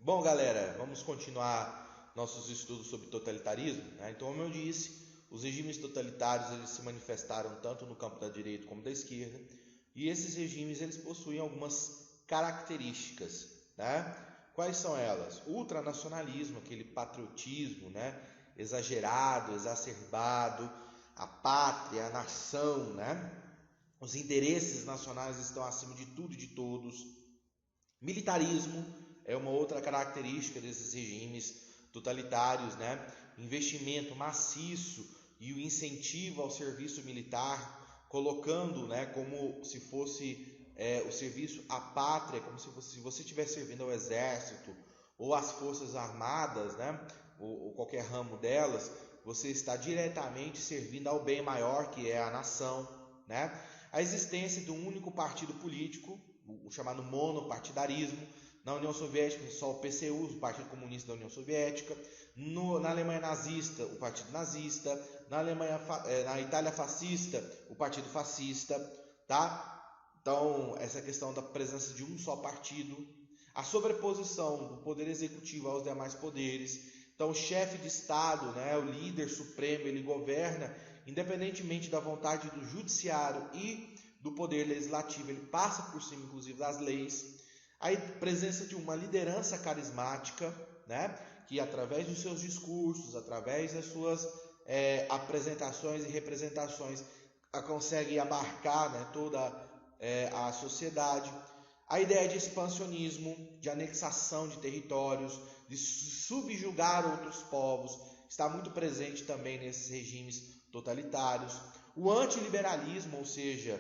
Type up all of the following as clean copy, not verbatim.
Bom, galera, vamos continuar nossos estudos sobre totalitarismo, né? Então, como eu disse, os regimes totalitários eles se manifestaram tanto no campo da direita como da esquerda, e esses regimes eles possuem algumas características, né? Quais são elas? O ultranacionalismo, aquele patriotismo, né? Exagerado, exacerbado, a pátria, a nação, né? Os interesses nacionais estão acima de tudo e de todos. Militarismo é uma outra característica desses regimes totalitários, né? Investimento maciço e o incentivo ao serviço militar, colocando, né, como se fosse o serviço à pátria, como se você estivesse servindo ao exército ou às forças armadas, né? Ou qualquer ramo delas, você está diretamente servindo ao bem maior que é a nação, né? A existência de um único partido político, o chamado monopartidarismo. Na União Soviética, só o PCU, o Partido Comunista da União Soviética. Na Alemanha nazista, o Partido Nazista. Na Itália fascista, o Partido Fascista. Tá? Então, essa questão da presença de um só partido. A sobreposição do poder executivo aos demais poderes. Então, o chefe de Estado, né, o líder supremo, ele governa independentemente da vontade do judiciário e do poder legislativo. Ele passa por cima, inclusive, das leis. A presença de uma liderança carismática, né, que através dos seus discursos, através das suas apresentações e representações, consegue abarcar, né, toda a sociedade. A ideia de expansionismo, de anexação de territórios, de subjugar outros povos, está muito presente também nesses regimes totalitários. O antiliberalismo, ou seja,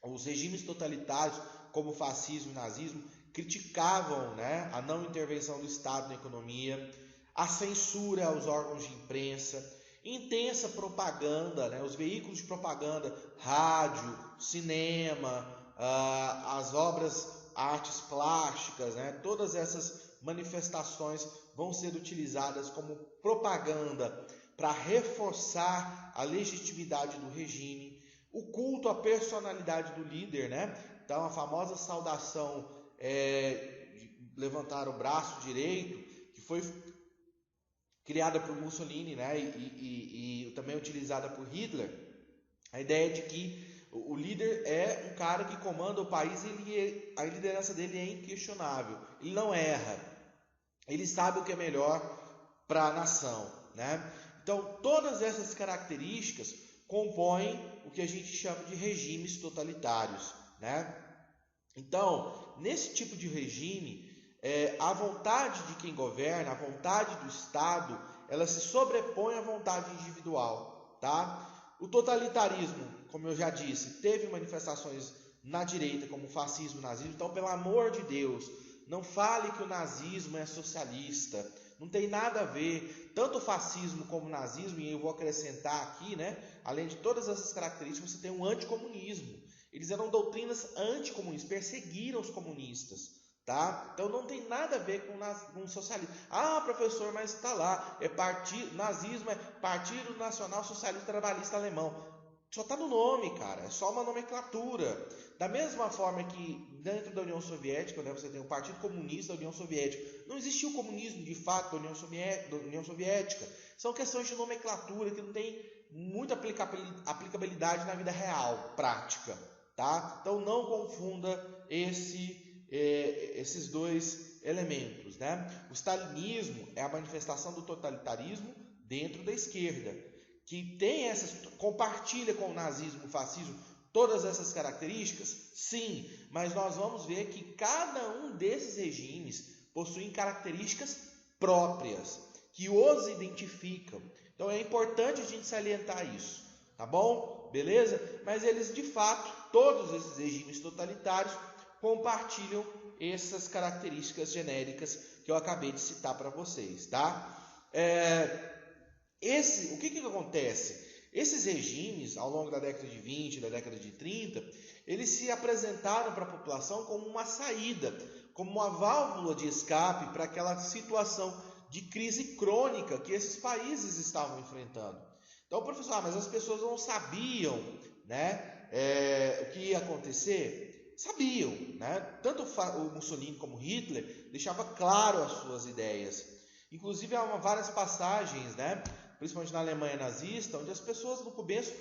os regimes totalitários, como o fascismo e o nazismo, criticavam, né, a não intervenção do Estado na economia, a censura aos órgãos de imprensa, intensa propaganda, né, os veículos de propaganda, rádio, cinema, as obras, artes plásticas, né, todas essas manifestações vão ser utilizadas como propaganda para reforçar a legitimidade do regime. O culto à personalidade do líder, né? Então, a famosa saudação de levantar o braço direito, que foi criada por Mussolini, né? E também utilizada por Hitler. A ideia de que o líder é um cara que comanda o país e a liderança dele é inquestionável. Ele não erra. Ele sabe o que é melhor para a nação, né? Então, todas essas características compõem o que a gente chama de regimes totalitários, né? Então, nesse tipo de regime, a vontade de quem governa, a vontade do Estado, ela se sobrepõe à vontade individual, tá? O totalitarismo, como eu já disse, teve manifestações na direita, como o fascismo e o nazismo. Então, pelo amor de Deus, não fale que o nazismo é socialista. Não tem nada a ver, tanto o fascismo como o nazismo, e eu vou acrescentar aqui, né? Além de todas essas características, você tem um anticomunismo. Eles eram doutrinas anticomunistas, perseguiram os comunistas, tá? Então não tem nada a ver com o socialismo. Ah, professor, mas está lá, nazismo é Partido Nacional Socialista Trabalhista Alemão. Só está no nome, cara, é só uma nomenclatura. Da mesma forma que dentro da União Soviética, né, você tem o Partido Comunista da União Soviética. Não existiu o comunismo de fato da União Soviética. São questões de nomenclatura que não tem muita aplicabilidade na vida real, prática. Tá? Então não confunda esses dois elementos. Né? O stalinismo é a manifestação do totalitarismo dentro da esquerda, que tem compartilha com o nazismo, o fascismo, todas essas características? Sim, mas nós vamos ver que cada um desses regimes possui características próprias, que os identificam. Então é importante a gente salientar isso, tá bom? Beleza? Mas eles, de fato, todos esses regimes totalitários compartilham essas características genéricas que eu acabei de citar para vocês, tá? O que acontece? Esses regimes, ao longo da década de 20, da década de 30, eles se apresentaram para a população como uma saída, como uma válvula de escape para aquela situação de crise crônica que esses países estavam enfrentando. Então, professor, mas as pessoas não sabiam, né, o que ia acontecer? sabiam, né? Tanto o Mussolini como Hitler deixava claro as suas ideias. Inclusive há várias passagens, né? Principalmente na Alemanha nazista, onde as pessoas no começo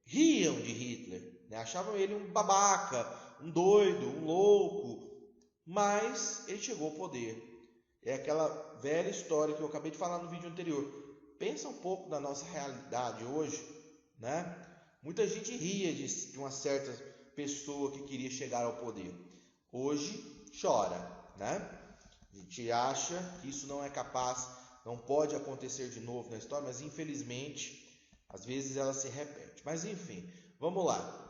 riam de Hitler, né? Achavam ele um babaca, um doido, um louco, mas ele chegou ao poder. É aquela velha história que eu acabei de falar no vídeo anterior. Pensa um pouco da nossa realidade hoje, né? Muita gente ria de uma certa pessoa que queria chegar ao poder. Hoje chora, né? A gente acha que isso não é capaz, não pode acontecer de novo na história, mas infelizmente, às vezes ela se repete. Mas enfim, vamos lá.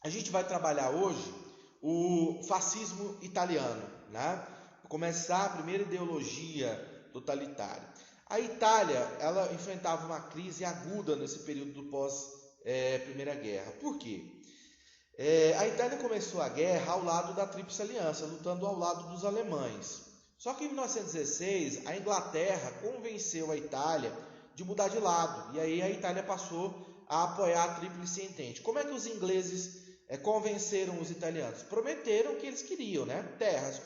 A gente vai trabalhar hoje o fascismo italiano, né? Começar a primeira ideologia totalitária. A Itália, ela enfrentava uma crise aguda nesse período do pós-Primeira Guerra. Por quê? A Itália começou a guerra ao lado da Tríplice Aliança, lutando ao lado dos alemães. Só que em 1916, a Inglaterra convenceu a Itália de mudar de lado. E aí a Itália passou a apoiar a Tríplice Entente. Como é que os ingleses convenceram os italianos? Prometeram que eles queriam, né? Terras,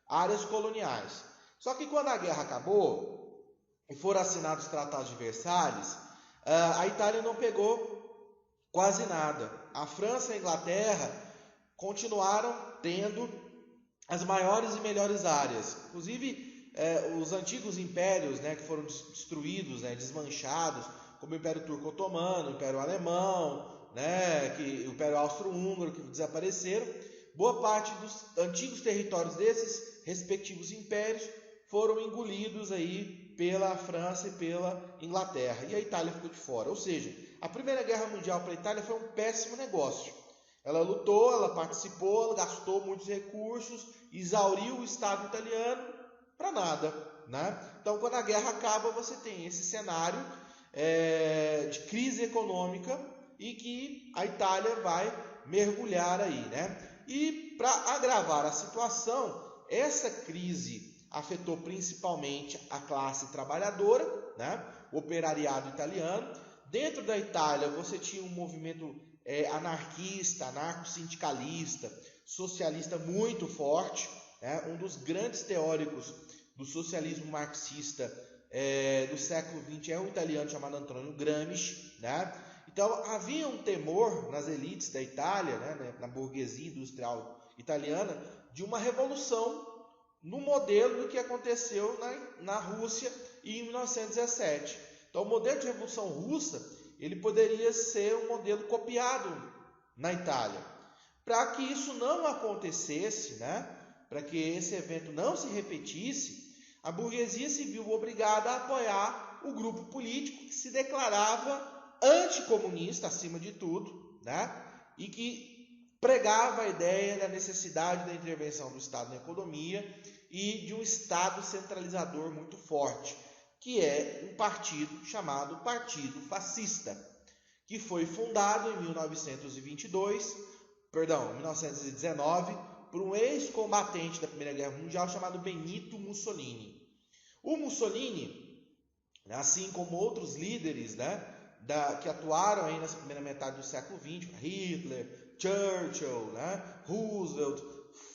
áreas coloniais. Só que quando a guerra acabou e foram assinados os tratados de Versalhes, a Itália não pegou quase nada. A França e a Inglaterra continuaram tendo as maiores e melhores áreas. Inclusive, os antigos impérios, né, que foram destruídos, né, desmanchados, como o Império Turco-Otomano, o Império Alemão, né, o Império Austro-Húngaro, que desapareceram. Boa parte dos antigos territórios desses respectivos impérios foram engolidos aí pela França e pela Inglaterra. E a Itália ficou de fora. Ou seja, a Primeira Guerra Mundial para a Itália foi um péssimo negócio. Ela lutou, ela participou, ela gastou muitos recursos, exauriu o Estado italiano para nada, né? Então, quando a guerra acaba, você tem esse cenário de crise econômica e que a Itália vai mergulhar aí, né? E para agravar a situação, essa crise afetou principalmente a classe trabalhadora, né? O operariado italiano. Dentro da Itália, você tinha um movimento anarquista, anarco-sindicalista, socialista muito forte, né? Um dos grandes teóricos do socialismo marxista do século XX é um italiano chamado Antonio Gramsci, né? Então havia um temor nas elites da Itália, né, na burguesia industrial italiana, de uma revolução no modelo do que aconteceu na Rússia em 1917. Então o modelo de revolução russa ele poderia ser um modelo copiado na Itália. Para que isso não acontecesse, né, para que esse evento não se repetisse, a burguesia se viu obrigada a apoiar o grupo político que se declarava anticomunista acima de tudo, né, e que pregava a ideia da necessidade da intervenção do Estado na economia e de um Estado centralizador muito forte, que é um partido chamado Partido Fascista, que foi fundado em 1919, por um ex-combatente da Primeira Guerra Mundial chamado Benito Mussolini. O Mussolini, assim como outros líderes, né, que atuaram aí nessa primeira metade do século XX, Hitler, Churchill, né, Roosevelt,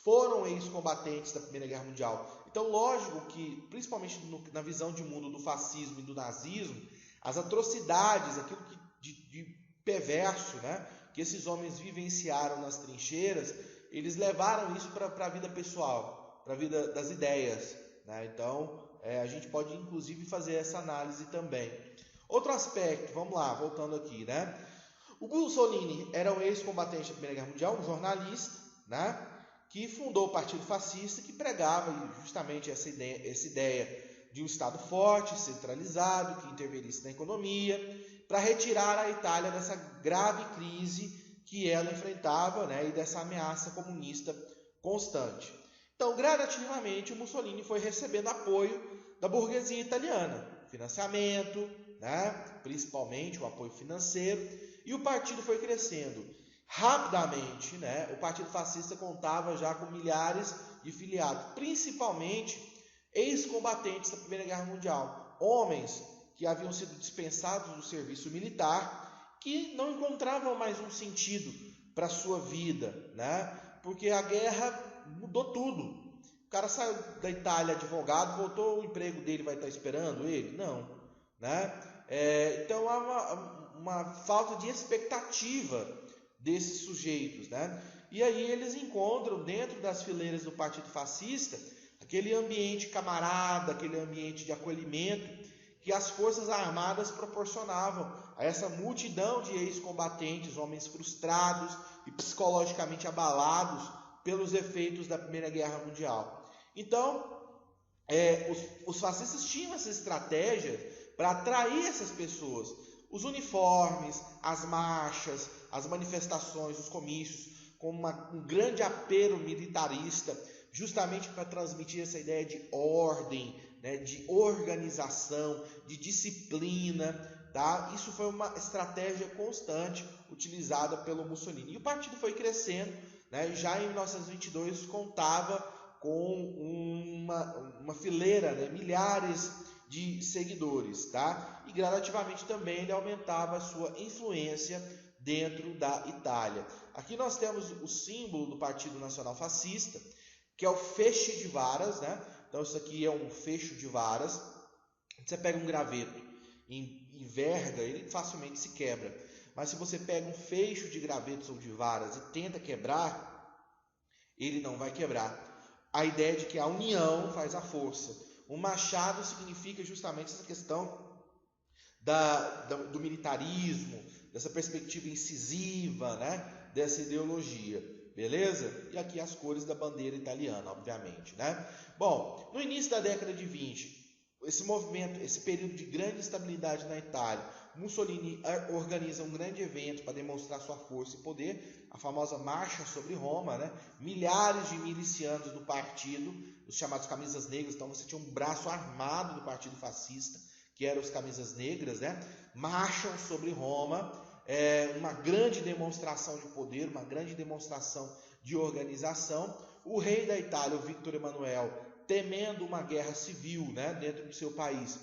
foram ex-combatentes da Primeira Guerra Mundial. Então, lógico que, principalmente na visão de mundo do fascismo e do nazismo, as atrocidades, aquilo de perverso, né, que esses homens vivenciaram nas trincheiras, eles levaram isso para a vida pessoal, para a vida das ideias, né? Então, a gente pode inclusive fazer essa análise também. Outro aspecto, vamos lá, voltando aqui, né? O Mussolini era um ex-combatente da Primeira Guerra Mundial, um jornalista, né, que fundou o Partido Fascista, que pregava justamente essa ideia de um Estado forte, centralizado, que intervenisse na economia, para retirar a Itália dessa grave crise que ela enfrentava, né, e dessa ameaça comunista constante. Então, gradativamente, o Mussolini foi recebendo apoio da burguesia italiana, financiamento, né, principalmente o apoio financeiro, e o partido foi crescendo. Rapidamente, né, o Partido Fascista contava já com milhares de filiados, principalmente ex-combatentes da Primeira Guerra Mundial, homens que haviam sido dispensados do serviço militar, que não encontravam mais um sentido para a sua vida, né? Porque a guerra mudou tudo. O cara saiu da Itália advogado, voltou, o emprego dele vai estar esperando ele? Não, né? Então há uma falta de expectativa desses sujeitos, né? E aí eles encontram dentro das fileiras do Partido Fascista aquele ambiente camarada, aquele ambiente de acolhimento que as Forças Armadas proporcionavam a essa multidão de ex-combatentes, homens frustrados e psicologicamente abalados pelos efeitos da Primeira Guerra Mundial. Então, os fascistas tinham essa estratégia para atrair essas pessoas. Os uniformes, as marchas, as manifestações, os comícios, com um grande apelo militarista, justamente para transmitir essa ideia de ordem, né, de organização, de disciplina. Tá? Isso foi uma estratégia constante utilizada pelo Mussolini. E o partido foi crescendo, né? Já em 1922 contava com uma fileira, né? Milhares de seguidores. Tá? E gradativamente também ele aumentava a sua influência dentro da Itália. Aqui nós temos o símbolo do Partido Nacional Fascista, que é o feixe de varas, né? Então isso aqui é um fecho de varas. Você pega um graveto e enverga, ele facilmente se quebra. Mas se você pega um fecho de gravetos ou de varas e tenta quebrar, ele não vai quebrar. A ideia de que a união faz a força. O machado significa justamente essa questão do militarismo, dessa perspectiva incisiva, né? Dessa ideologia. Beleza? E aqui as cores da bandeira italiana, obviamente, né? Bom, no início da década de 20, esse movimento, esse período de grande estabilidade na Itália, Mussolini organiza um grande evento para demonstrar sua força e poder, a famosa Marcha sobre Roma, né? Milhares de milicianos do partido, os chamados camisas negras, então você tinha um braço armado do partido fascista, que eram os camisas negras, né? Marcham sobre Roma, uma grande demonstração de poder, uma grande demonstração de organização. O rei da Itália, o Victor Emanuel, temendo uma guerra civil, né, dentro do seu país,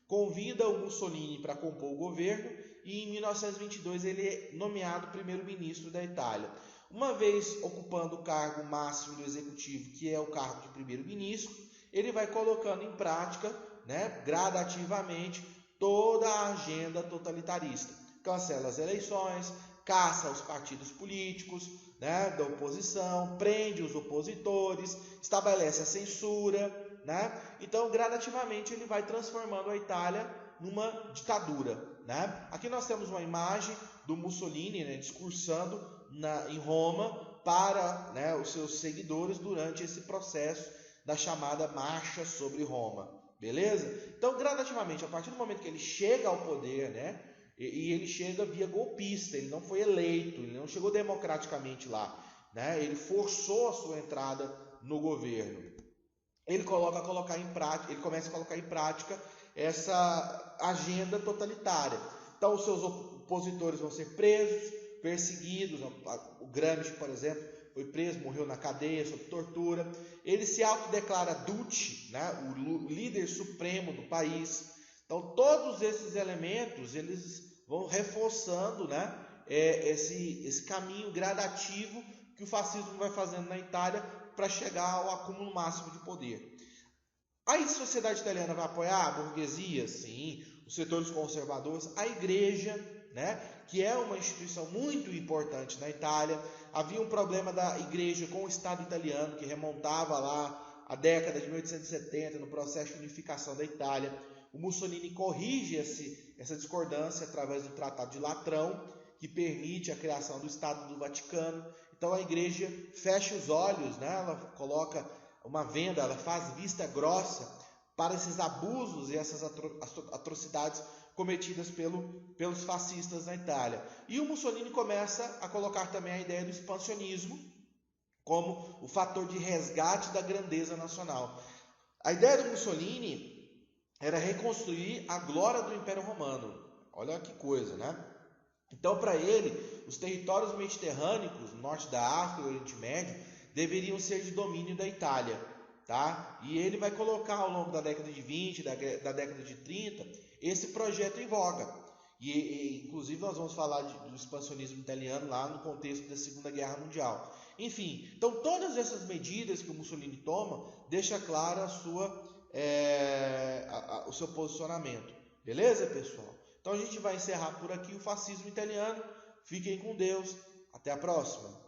convida o Mussolini para compor o governo e em 1922 ele é nomeado primeiro-ministro da Itália. Uma vez ocupando o cargo máximo do executivo, que é o cargo de primeiro-ministro, ele vai colocando em prática, né, gradativamente toda a agenda totalitarista. Cancela as eleições, caça os partidos políticos, né, da oposição, prende os opositores, estabelece a censura, né? Então, gradativamente, ele vai transformando a Itália numa ditadura, né? Aqui nós temos uma imagem do Mussolini, né, discursando em Roma para, né, os seus seguidores durante esse processo da chamada Marcha sobre Roma, beleza? Então, gradativamente, a partir do momento que ele chega ao poder, né, e ele chega via golpista, ele não foi eleito, ele não chegou democraticamente lá, né? Ele forçou a sua entrada no governo. Ele começa a colocar em prática essa agenda totalitária. Então os seus opositores vão ser presos, perseguidos. O Gramsci, por exemplo, foi preso, morreu na cadeia sob tortura. Ele se autodeclara Duce, né? O líder supremo do país. Então todos esses elementos eles vão reforçando, né, esse caminho gradativo que o fascismo vai fazendo na Itália para chegar ao acúmulo máximo de poder. A sociedade italiana vai apoiar a burguesia? Sim. Os setores conservadores, a igreja, né, que é uma instituição muito importante na Itália. Havia um problema da igreja com o Estado italiano, que remontava lá à década de 1870, no processo de unificação da Itália. O Mussolini corrige essa discordância através do Tratado de Latrão, que permite a criação do Estado do Vaticano. Então a igreja fecha os olhos, né? Ela coloca uma venda, ela faz vista grossa para esses abusos e essas atrocidades cometidas pelos fascistas na Itália. E o Mussolini começa a colocar também a ideia do expansionismo como o fator de resgate da grandeza nacional. A ideia do Mussolini era reconstruir a glória do Império Romano. Olha que coisa, né? Então, para ele, os territórios mediterrâneos, norte da África e Oriente Médio, deveriam ser de domínio da Itália, tá? E ele vai colocar ao longo da década de 20, da década de 30, esse projeto em voga. Inclusive, nós vamos falar do expansionismo italiano lá no contexto da Segunda Guerra Mundial. Enfim, então todas essas medidas que o Mussolini toma deixa claro o seu posicionamento. Beleza, pessoal? Então a gente vai encerrar por aqui o fascismo italiano. Fiquem com Deus. Até a próxima.